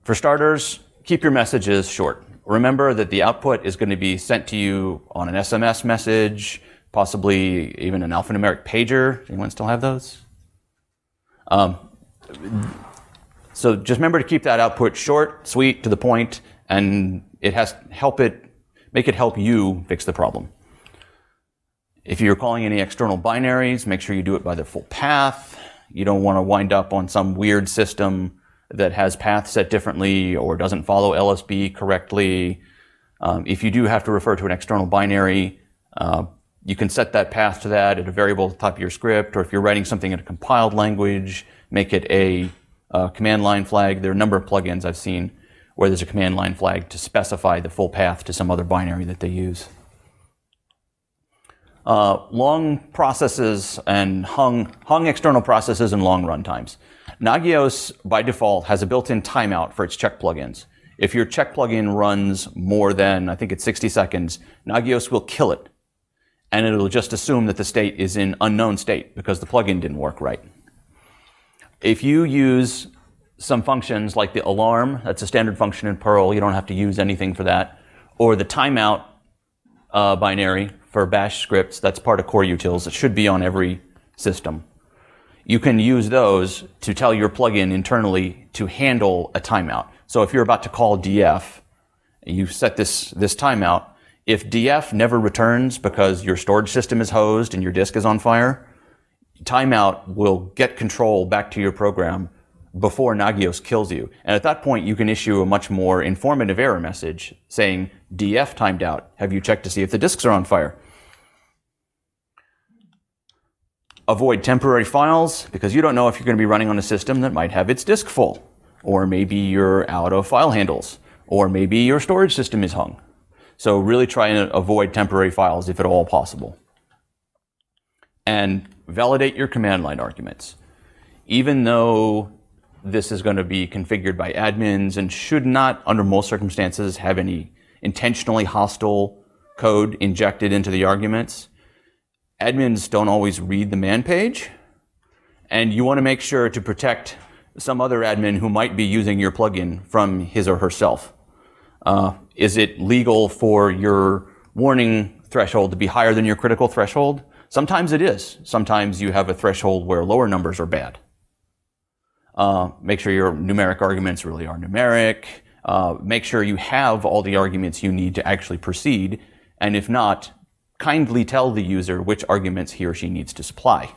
For starters, keep your messages short. Remember that the output is going to be sent to you on an SMS message, possibly even an alphanumeric pager. Anyone still have those? So just remember to keep that output short, sweet, to the point, and it has make it help you fix the problem. If you're calling any external binaries, make sure you do it by the full path. You don't want to wind up on some weird system that has paths set differently or doesn't follow LSB correctly. If you do have to refer to an external binary, you can set that path to that at a variable at the top of your script, or if you're writing something in a compiled language, make it a command line flag. There are a number of plugins I've seen where there's a command line flag to specify the full path to some other binary that they use. Long processes and hung external processes and long runtimes. Nagios, by default, has a built-in timeout for its check plugins. If your check plugin runs more than, I think it's 60 seconds, Nagios will kill it. And it'll just assume that the state is in unknown state because the plugin didn't work right. If you use some functions like the alarm, that's a standard function in Perl, you don't have to use anything for that, or the timeout binary for bash scripts, that's part of core utils. It should be on every system. You can use those to tell your plugin internally to handle a timeout. So if you're about to call df, you set this timeout. If df never returns because your storage system is hosed and your disk is on fire, timeout will get control back to your program before Nagios kills you. And at that point, you can issue a much more informative error message saying, df timed out. Have you checked to see if the disks are on fire? Avoid temporary files, because you don't know if you're going to be running on a system that might have its disk full. Or maybe you're out of file handles. Or maybe your storage system is hung. So really try and avoid temporary files if at all possible. And validate your command line arguments. Even though this is going to be configured by admins and should not, under most circumstances, have any intentionally hostile code injected into the arguments, admins don't always read the man page, and you want to make sure to protect some other admin who might be using your plugin from his or herself. Is it legal for your warning threshold to be higher than your critical threshold? Sometimes it is. Sometimes you have a threshold where lower numbers are bad. Make sure your numeric arguments really are numeric. Make sure you have all the arguments you need to actually proceed, and if not, kindly tell the user which arguments he or she needs to supply.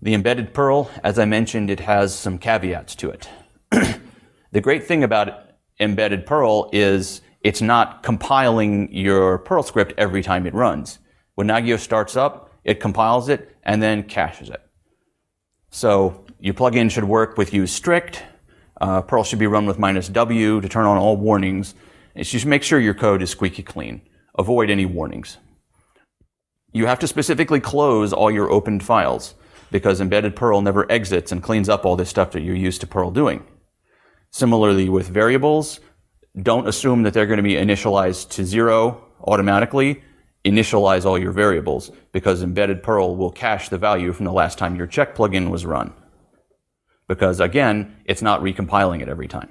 The embedded Perl, as I mentioned, it has some caveats to it. The great thing about embedded Perl is it's not compiling your Perl script every time it runs. When Nagios starts up, it compiles it and then caches it. So your plugin should work with use strict. Perl should be run with -w to turn on all warnings. And just make sure your code is squeaky clean. Avoid any warnings. You have to specifically close all your opened files because embedded Perl never exits and cleans up all this stuff that you're used to Perl doing. Similarly with variables, don't assume that they're going to be initialized to 0 automatically. Initialize all your variables because embedded Perl will cache the value from the last time your check plugin was run. Because again, it's not recompiling it every time.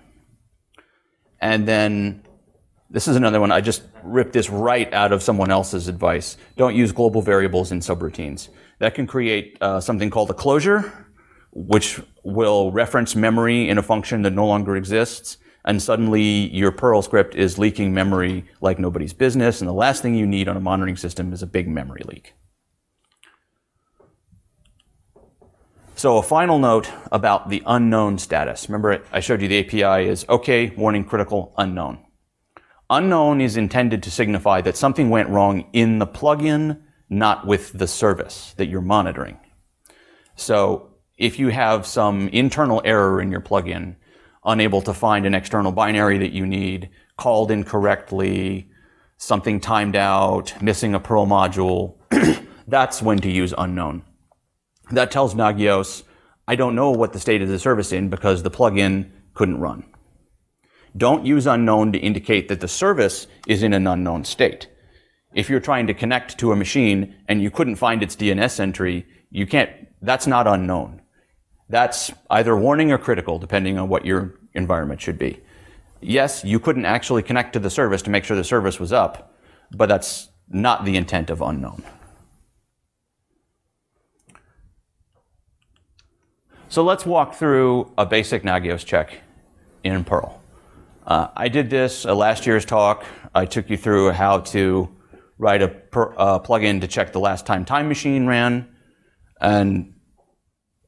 And then this is another one. I just ripped this right out of someone else's advice. Don't use global variables in subroutines. That can create something called a closure, which will reference memory in a function that no longer exists. And suddenly your Perl script is leaking memory like nobody's business. And the last thing you need on a monitoring system is a big memory leak. So a final note about the unknown status. Remember, I showed you the API is OK, warning, critical, unknown. Unknown is intended to signify that something went wrong in the plugin, not with the service that you're monitoring. So if you have some internal error in your plugin, unable to find an external binary that you need, called incorrectly, something timed out, missing a Perl module, that's when to use unknown. That tells Nagios, I don't know what the state of the service in because the plugin couldn't run. Don't use unknown to indicate that the service is in an unknown state. If you're trying to connect to a machine and you couldn't find its DNS entry, you can't, that's not unknown. That's either warning or critical, depending on what your environment should be. Yes, you couldn't actually connect to the service to make sure the service was up, but that's not the intent of unknown. So let's walk through a basic Nagios check in Perl. I did this last year's talk. I took you through how to write a plugin to check the last time Time Machine ran. And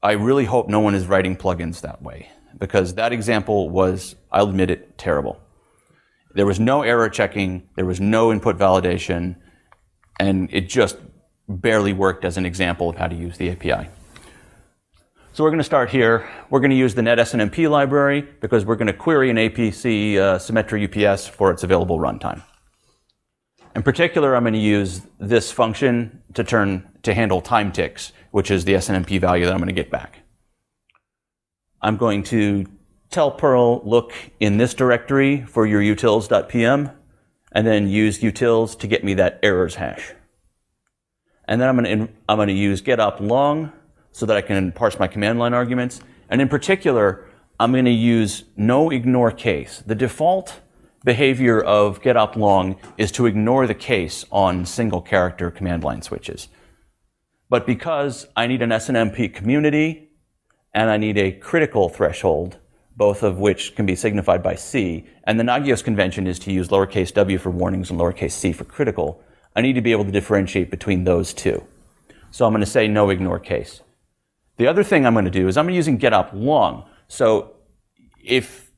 I really hope no one is writing plugins that way, because that example was, I'll admit it, terrible. There was no error checking, there was no input validation, and it just barely worked as an example of how to use the API. So we're going to start here. We're going to use the net-SNMP library because we're going to query an APC symmetry UPS for its available runtime. In particular, I'm going to use this function to handle time ticks, which is the SNMP value that I'm going to get back. I'm going to tell Perl, look in this directory for your utils.pm, and then use utils to get me that errors hash. And then I'm going to use getup_long so that I can parse my command line arguments. And in particular, I'm going to use no ignore case. The default behavior of getup_long is to ignore the case on single character command line switches. But because I need an SNMP community and I need a critical threshold, both of which can be signified by C, and the Nagios convention is to use lowercase w for warnings and lowercase c for critical, I need to be able to differentiate between those two. So I'm going to say no ignore case. The other thing I'm going to do is I'm using getup_long. So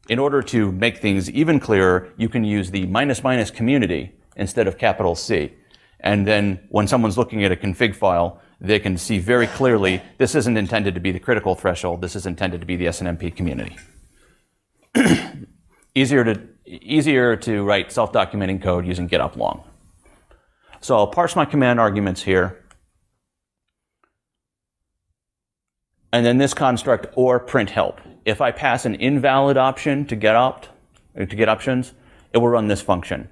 in order to make things even clearer, you can use the ---- community instead of capital C. And then when someone's looking at a config file, they can see very clearly this isn't intended to be the critical threshold, this is intended to be the SNMP community. Easier to write self-documenting code using getup_long. So I'll parse my command arguments here. And then this construct or print help. If I pass an invalid option to get options, it will run this function.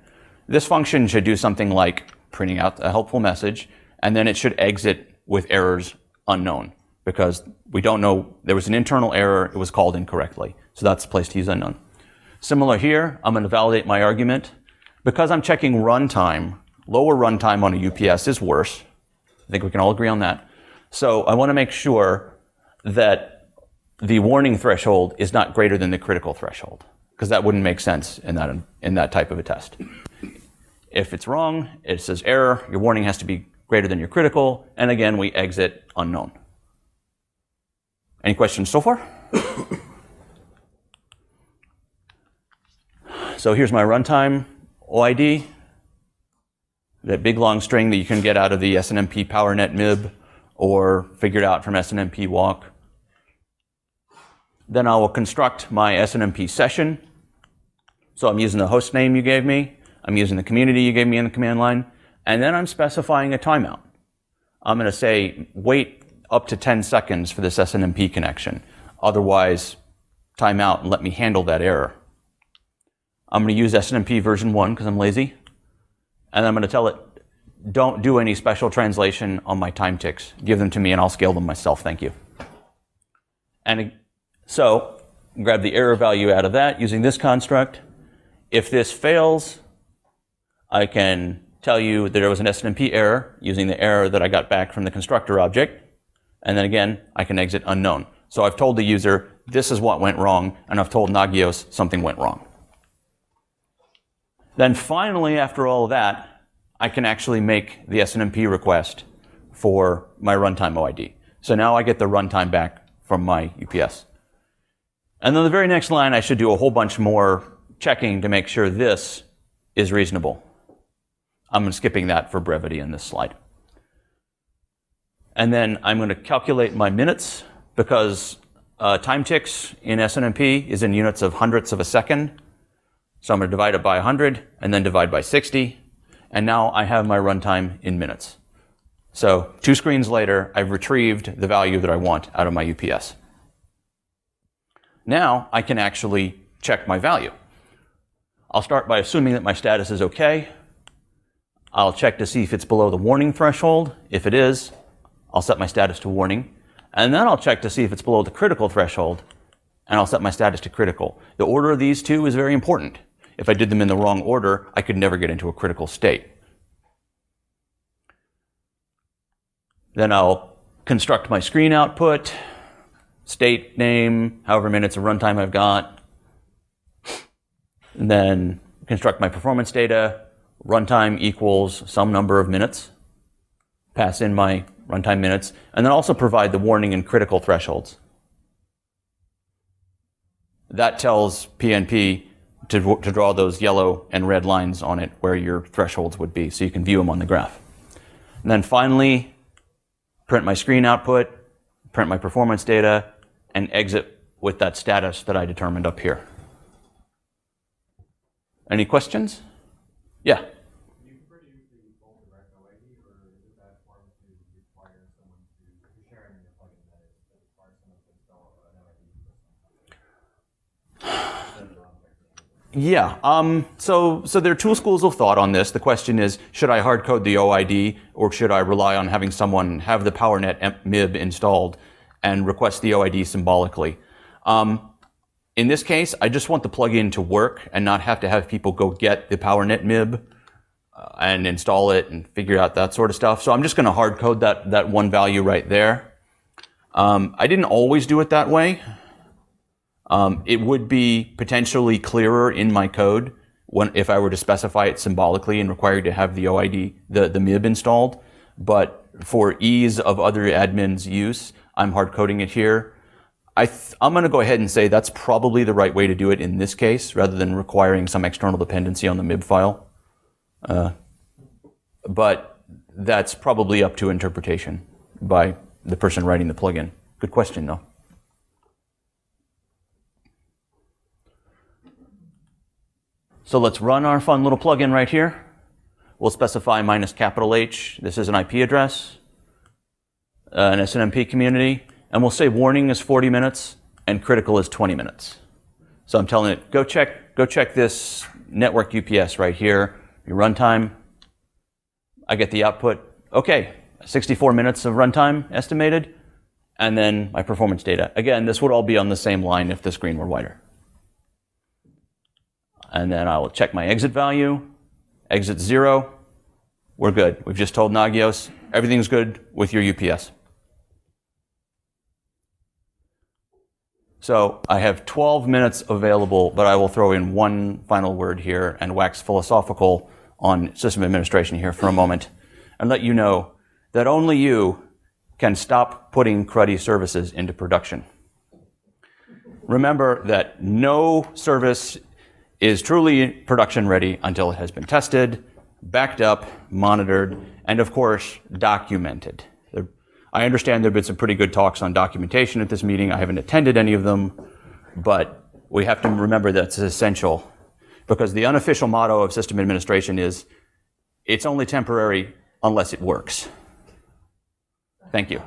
This function should do something like printing out a helpful message, and then it should exit with errors unknown, because we don't know, there was an internal error, it was called incorrectly. So that's the place to use unknown. Similar here, I'm going to validate my argument. Because I'm checking runtime, lower runtime on a UPS is worse. I think we can all agree on that. So I want to make sure that the warning threshold is not greater than the critical threshold, because that wouldn't make sense in that type of a test. If it's wrong, it says error, your warning has to be greater than your critical, and again, we exit unknown. Any questions so far? So here's my runtime OID, that big long string that you can get out of the SNMP PowerNet MIB or figured out from SNMP walk. Then I will construct my SNMP session. So I'm using the host name you gave me. I'm using the community you gave me in the command line. And then I'm specifying a timeout. I'm going to say, wait up to 10 seconds for this SNMP connection. Otherwise, timeout and let me handle that error. I'm going to use SNMP version 1 because I'm lazy. And I'm going to tell it, don't do any special translation on my time ticks. Give them to me and I'll scale them myself. Thank you. And so grab the error value out of that using this construct. If this fails, I can tell you that there was an SNMP error using the error that I got back from the constructor object. And then again, I can exit unknown. So I've told the user, this is what went wrong, and I've told Nagios something went wrong. Then finally, after all of that, I can actually make the SNMP request for my runtime OID. So now I get the runtime back from my UPS. And then the very next line, I should do a whole bunch more checking to make sure this is reasonable. I'm skipping that for brevity in this slide. And then I'm going to calculate my minutes because time ticks in SNMP is in units of hundredths of a second. So I'm going to divide it by 100 and then divide by 60. And now I have my runtime in minutes. So 2 screens later, I've retrieved the value that I want out of my UPS. Now I can actually check my value. I'll start by assuming that my status is okay. I'll check to see if it's below the warning threshold. If it is, I'll set my status to warning. And then I'll check to see if it's below the critical threshold, and I'll set my status to critical. The order of these two is very important. If I did them in the wrong order, I could never get into a critical state. Then I'll construct my screen output, state name, however minutes of runtime I've got, and then construct my performance data, runtime equals some number of minutes, pass in my runtime minutes, and then also provide the warning and critical thresholds. That tells PNP to draw those yellow and red lines on it where your thresholds would be, so you can view them on the graph. And then finally, print my screen output, print my performance data, and exit with that status that I determined up here. Any questions? Yeah. Do you prefer to use the full direct OID, or is it that form to require someone to, if you're sharing your plugin, that is, that requires someone to install an OID for something? Yeah. So there are 2 schools of thought on this. The question is, should I hard code the OID, or should I rely on having someone have the PowerNet MIB installed and request the OID symbolically? In this case, I just want the plugin to work and not have to have people go get the PowerNet MIB and install it and figure out that sort of stuff. So I'm just going to hard code that one value right there. I didn't always do it that way. It would be potentially clearer in my code if I were to specify it symbolically and required to have the OID, the MIB installed. But for ease of other admins' use, I'm hard coding it here. I'm going to go ahead and say that's probably the right way to do it in this case, rather than requiring some external dependency on the MIB file. But that's probably up to interpretation by the person writing the plugin. Good question, though. So let's run our fun little plugin right here. We'll specify -H. This is an IP address, an SNMP community. And we'll say warning is 40 minutes and critical is 20 minutes. So I'm telling it, go check this network UPS right here, your runtime. I get the output. Okay, 64 minutes of runtime estimated. And then my performance data. Again, this would all be on the same line if the screen were wider. And then I will check my exit value. Exit 0. We're good. We've just told Nagios everything's good with your UPS. So I have 12 minutes available, but I will throw in one final word here and wax philosophical on system administration here for a moment and let you know that only you can stop putting cruddy services into production. Remember that no service is truly production ready until it has been tested, backed up, monitored, and of course, documented. I understand there have been some pretty good talks on documentation at this meeting. I haven't attended any of them, but we have to remember that it's essential because the unofficial motto of system administration is, it's only temporary unless it works. Thank you.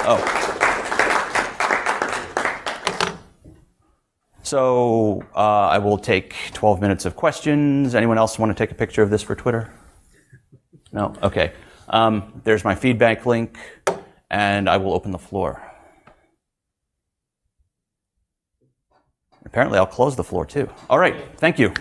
Oh. So I will take 12 minutes of questions. Anyone else want to take a picture of this for Twitter? No? Okay. There's my feedback link, and I will open the floor. Apparently, I'll close the floor, too. All right. Thank you.